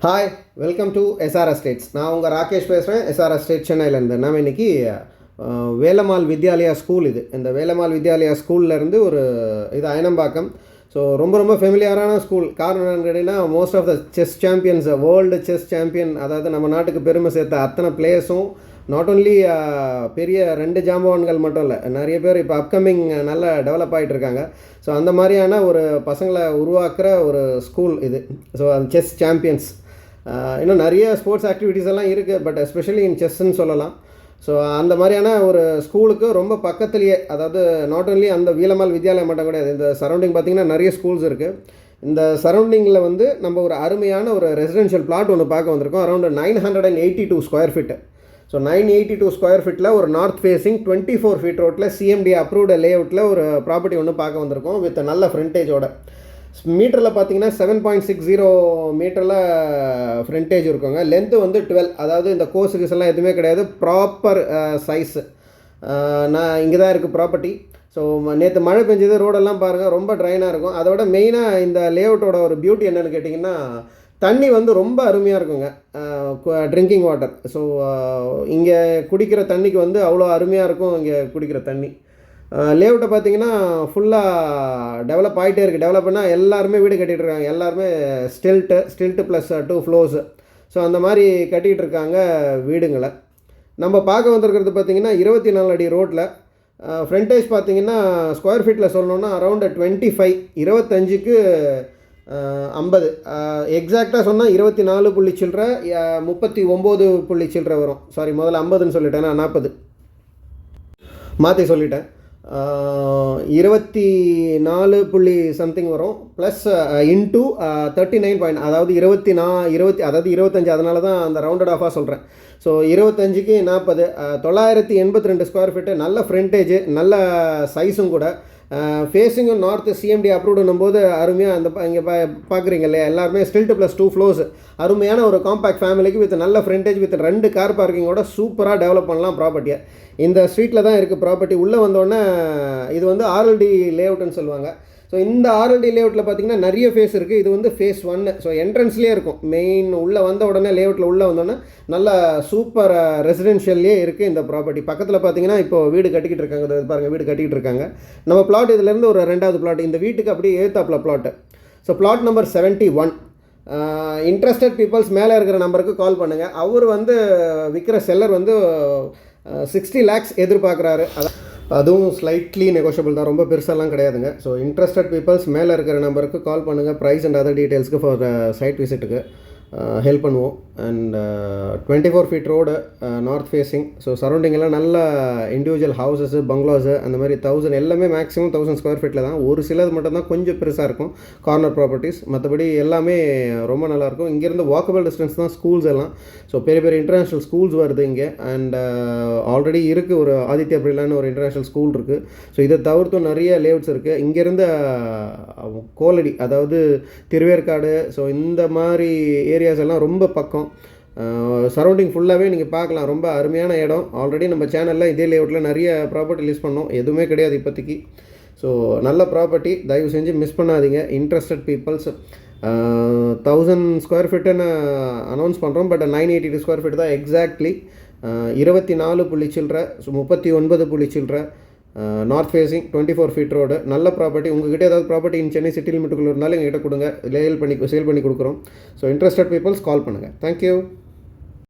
Hi, welcome to SR estates. நான் உங்கள் ராகேஷ் பேசுகிறேன், எஸ்ஆர் எஸ்டேட் சென்னையிலேருந்து. நாம் இன்றைக்கி வேலம்மாள் வித்யாலயா ஸ்கூல் இந்த வேலம்மாள் வித்யாலயா ஸ்கூல்லேருந்து இது அயனம்பாக்கம். ஸோ ரொம்ப ஃபெமிலியரான ஸ்கூல். காரணம் என்னென்னு கேட்டிங்கன்னா, most of the chess champions, world chess champion, அதாவது நம்ம நாட்டுக்கு பெருமை சேர்த்த அத்தனை பிளேயர்ஸும் நாட் ஓன்லி பெரிய 2 ஜாம்பவான்கள் மட்டும் இல்லை, நிறைய பேர் இப்போ அப்கமிங் நல்லா டெவலப் ஆகிட்டு இருக்காங்க. ஸோ அந்த மாதிரியான ஒரு பசங்களை உருவாக்குற ஒரு ஸ்கூல் இது. ஸோ செஸ் சாம்பியன்ஸ், இன்னும் நிறைய ஸ்போர்ட்ஸ் ஆக்டிவிட்டீஸ் எல்லாம் இருக்குது, பட் எஸ்பெஷலி இன் செஸ்ன்னு சொல்லலாம். ஸோ அந்த மாதிரியான ஒரு ஸ்கூலுக்கு ரொம்ப பக்கத்துலேயே, அதாவது நாட் ஓன்லி அந்த வேலம்மாள் வித்யாலயம் மட்டும் கிடையாது, இந்த சரௌண்டிங் பார்த்திங்கன்னா நிறைய ஸ்கூல்ஸ் இருக்குது. இந்த சரௌண்டிங்கில் நம்ம ஒரு அருமையான ஒரு ரெசிடென்ஷியல் பிளாட் ஒன்று பார்க்க வந்திருக்கோம். Around 982 square feet. So 982 square ஃபீட்டில் ஒரு நார்த் ஃபேஸிங் 24 ஃபீட் ரோட்டில் சிஎம்டி அப்ரூவ்டு லேஅவுட்டில் ஒரு ப்ராப்பர்ட்டி ஒன்று பார்க்க வந்திருக்கோம் வித் நல்ல ஃப்ரண்டேஜோட. மீட்டரில் பார்த்தீங்கன்னா 7.60 மீட்டரில் ஃப்ரண்டேஜ் இருக்குங்க. லென்த்து 12, அதாவது இந்த கோர்ஸுக்கு எல்லாம் எதுவுமே கிடையாது, ப்ராப்பர் சைஸு. நான் இங்கே தான் இருக்குது ப்ராப்பர்ட்டி. ஸோ நேற்று மழை பெஞ்சது, ரோடெல்லாம் பாருங்கள் ரொம்ப ட்ரைனாக இருக்கும். அதோட மெயினாக இந்த லேஅவுட்டோட ஒரு பியூட்டி என்னென்னு கேட்டிங்கன்னா, தண்ணி ரொம்ப அருமையாக இருக்குங்க, ட்ரிங்கிங் வாட்டர். ஸோ இங்கே குடிக்கிற தண்ணிக்கு அவ்வளோ அருமையாக இருக்கும் இங்கே குடிக்கிற தண்ணி. லேஅவுட்டை பார்த்தீங்கன்னா ஃபுல்லாக டெவலப் ஆகிட்டே இருக்குது. டெவலப்னா எல்லாருமே வீடு கட்டிகிட்டு இருக்காங்க, எல்லாருமே ஸ்டில்ட்டு ப்ளஸ் 2 ஃப்ளோர்ஸு. ஸோ அந்த மாதிரி கட்டிகிட்டு இருக்காங்க வீடுங்களை. நம்ம பார்க்க வந்திருக்கிறது பார்த்திங்கன்னா 24 அடி ரோட்டில். ஃப்ரண்டேஜ் பார்த்திங்கன்னா ஸ்கொயர் ஃபீட்டில் சொல்லணுன்னா அரௌண்டு 25க்கு 50, எக்ஸாக்டாக சொன்னால் 24 புள்ளி சில்லற, 39 புள்ளி சில்லற வரும். சாரி, முதல்ல 50ன்னு சொல்லிட்டேன், நான் 40 மாற்றி சொல்லிட்டேன். 24 புள்ளி சம்திங் வரும், ப்ளஸ் இன்ட்டு 39 அதாவது 25, அதனால தான் அந்த ரவுண்டட் ஆஃபாக சொல்கிறேன். ஸோ 25க்கு 40, 982 ஸ்கொயர் ஃபீட்டு. நல்ல ஃப்ரண்டேஜு, நல்ல சைஸும் கூட. ஃபேஸிங்கும் நார்த்து சிஎம்டி அப்ரூவ்டுன்னும் போது அருமையாக அந்த இங்கே பார்க்குறீங்க இல்லையா, எல்லாருமே ஸ்டில்ட்டு ப்ளஸ் 2 ஃப்ளோர்ஸ். அருமையான ஒரு காம்பேக்ட் ஃபேமிலிக்கு வித் நல்ல ஃப்ரண்டேஜ் வித் 2 கார் பார்க்கிங்கோட சூப்பராக டெவலப் பண்ணலாம் ப்ராப்பர்ட்டியை. இந்த ஸ்ட்ரீட்டில் தான் இருக்குது ப்ராப்பர்ட்டி. உள்ளே வந்தோடனே இது ஆர்எல்டி லேஅவுட்னு சொல்லுவாங்க. ஸோ இந்த ஆர்எல்டி லேஅவுட்டில் பார்த்திங்கன்னா நிறைய ஃபேஸ் இருக்குது. இது ஃபேஸ் 1. ஸோ என்ட்ரன்ஸ்லேயே இருக்கும். மெயின் உள்ளே வந்த உடனே லேஅவுட்டில் உள்ளே வந்தோடனே நல்ல சூப்பர் ரெசிடென்ஷியல்லே இருக்குது இந்த ப்ராப்பர்ட்டி. பக்கத்தில் பார்த்திங்கன்னா இப்போது வீடு கட்டிக்கிட்டு இருக்காங்க, பாருங்கள் வீடு கட்டிக்கிட்டு இருக்காங்க. நம்ம பிளாட் இதுலேருந்து ஒரு 2வது பிளாட், இந்த வீட்டுக்கு அப்படியே ஏத்தாப்பில் plot. So plot number 71. Interested peoples மேலே இருக்கிற நம்பருக்கு கால் பண்ணுங்கள். அவர் விற்கிற செல்லர் 60 lakhs எதிர்பார்க்குறாரு. அதுவும் ஸ்லைட்லி நெகோஷியபிள் தான், ரொம்ப பெருசாலாம் கிடையாதுங்க. ஸோ இன்ட்ரெஸ்டட் பீப்புள்ஸ் மேலே இருக்கிற நம்பருக்கு கால் பண்ணுங்கள். ப்ரைஸ் அண்ட் அதர் டீட்டெயில்ஸ்க்கு ஃபார் சைட் விசிட்டுக்கு ஹெல்ப் பண்ணுவோம். And 24 feet road, north facing. So சரௌண்டிங்கெல்லாம் நல்ல இண்டிவிஜுவல் ஹவுசஸ்ஸு, பங்களாஸு, அந்த மாதிரி 1000 எல்லாமே மேக்ஸிமம் 1000 ஸ்கொயர் ஃபீட்டில் தான். ஒரு சிலது மட்டும் தான் கொஞ்சம் பெருசாக இருக்கும், கார்னர் ப்ராப்பர்ட்டிஸ். மற்றபடி எல்லாமே ரொம்ப நல்லாயிருக்கும். இங்கேருந்து வாக்கபிள் டிஸ்டன்ஸ் தான் ஸ்கூல்ஸ் எல்லாம். ஸோ பெரிய இன்டர்நேஷ்னல் ஸ்கூல்ஸ் வருது இங்கே. அண்ட் ஆல்ரெடி இருக்குது ஒரு ஆதித்யா பிர்லான்னு ஒரு இன்டர்நேஷ்னல் ஸ்கூல் இருக்குது. ஸோ இதை தவிர்த்தும் நிறைய லேஅவுட்ஸ் இருக்குது. இங்கேருந்து கோலடி, அதாவது திருவேற்காடு, ஸோ இந்த மாதிரி ஏரியாஸ் எல்லாம் ரொம்ப பக்கம். சரௌண்டிங் ஃபுல்லாகவே நீங்கள் பார்க்கலாம், ரொம்ப அருமையான இடம். ஆல்ரெடி நம்ம சேனலில் இதே லேஅவுட்டில் நிறைய ப்ராப்பர்ட்டி லிஸ்ட் பண்ணோம், எதுவுமே கிடையாது இப்போதைக்கு. ஸோ நல்ல ப்ராப்பர்ட்டி, தயவு செஞ்சு மிஸ் பண்ணாதீங்க. இன்ட்ரெஸ்டட் பீப்புள்ஸ் 1000 ஸ்கொயர் ஃபீட்டுன்னு அனௌன்ஸ் பண்ணுறோம், பட் 982 ஸ்கொயர் ஃபீட் தான் எக்ஸாக்ட்லி. 24 புள்ளி சில்லற, 39 புள்ளி சில்லற, நார்த் ஃபேஸிங், 24 ஃபீட் ரோடு. நல்ல ப்ராப்பர்ட்டி. உங்கள்கிட்ட ஏதாவது ப்ராப்பர்ட்டி இன் சென்னை சிட்டி லிமிட்டுக்குள்ளே இருந்தாலும் எங்கள்கிட்ட கொடுங்க, சேல் பண்ணி கொடுக்குறோம். ஸோ இன்ட்ரெஸ்டட் பீப்புள்ஸ் கால் பண்ணுங்கள். தேங்க்யூ.